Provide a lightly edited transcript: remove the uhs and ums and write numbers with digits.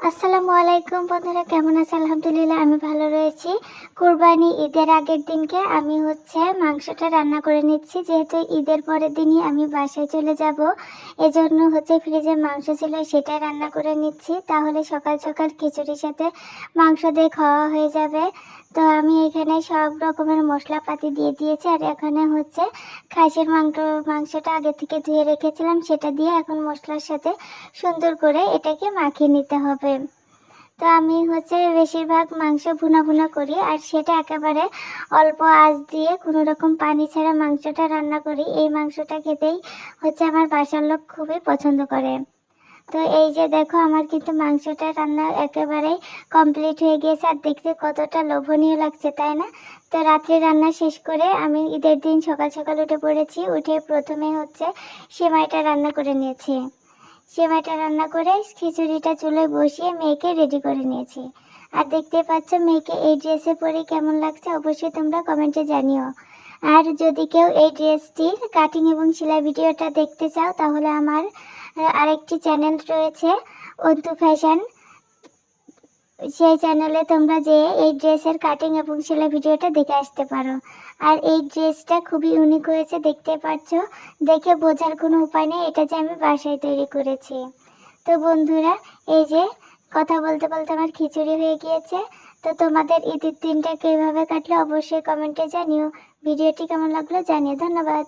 আসসালামু আলাইকুম বন্ধুরা, কেমন আছে? আলহামদুলিল্লাহ আমি ভালো রয়েছি। কুরবানি ঈদের আগের দিনকে আমি মাংসটা রান্না করে নিচ্ছি, যেহেতু ঈদের পরের দিনই আমি বাসায় চলে যাব। এজন্য ফ্রিজে মাংস ছিল, সেটা রান্না করে নিচ্ছি, তাহলে সকাল সকাল খিচুড়ির সাথে মাংস দিয়ে খাওয়া হয়ে যাবে। তো আমি এখানে সব রকমের মশলাপাতি দিয়ে দিয়েছি, আর এখানে খাসির মাংসটা আগে থেকে ধুয়ে রেখেছিলাম, সেটা দিয়ে এখন মশলার সাথে সুন্দর করে এটাকে মাখিয়ে নিতে হবে। তো আমি বেশিরভাগ মাংস ভুনা ভুনা করি, আর সেটা একেবারে অল্প আঁচ দিয়ে কোনো রকম পানি ছাড়া মাংসটা রান্না করি। এই মাংসটা খেতেই আমার বাসার লোক খুবই পছন্দ করে। তো এই যে দেখো, আমার কিন্তু মাংসটা রান্না একেবারেই কমপ্লিট হয়ে গিয়েছে, আর দেখতে কতটা লোভনীয় লাগছে, তাই না? তো রাত্রে রান্না শেষ করে আমি ঈদের দিন সকাল সকাল উঠে পড়েছি। উঠে প্রথমে সেমাইটা রান্না করে নিয়েছি। সেমাইটা রান্না করে খিচুড়িটা চুলায় বসিয়ে মেয়েকে রেডি করে নিয়েছি। আর দেখতে পাচ্ছ মেয়েকে এই ড্রেসে পরে কেমন লাগছে, অবশ্যই তোমরা কমেন্টে জানিও। আর যদি কেউ এই ড্রেসটির কাটিং এবং সেলাই ভিডিওটা দেখতে চাও, তাহলে আমার আরেকটি চ্যানেল রয়েছে, অন্তু ফ্যাশন। সেই চ্যানেলে তোমরা যেয়ে এই ড্রেসের কাটিং এবং সেলাই ভিডিওটা দেখে আসতে পারো। আর এই ড্রেসটা খুবই ইউনিক হয়েছে, দেখতে পাচ্ছ। দেখে বোঝার কোনো উপায় নেই এটা যে আমি বাসায় তৈরি করেছি। তো বন্ধুরা, এই যে কথা বলতে বলতে আমার খিচুড়ি হয়ে গিয়েছে। তো তোমাদের ঈদের দিনটা কিভাবে কাটলো অবশ্যই কমেন্টে জানিও। ভিডিওটি কেমন লাগলো জানিও। ধন্যবাদ।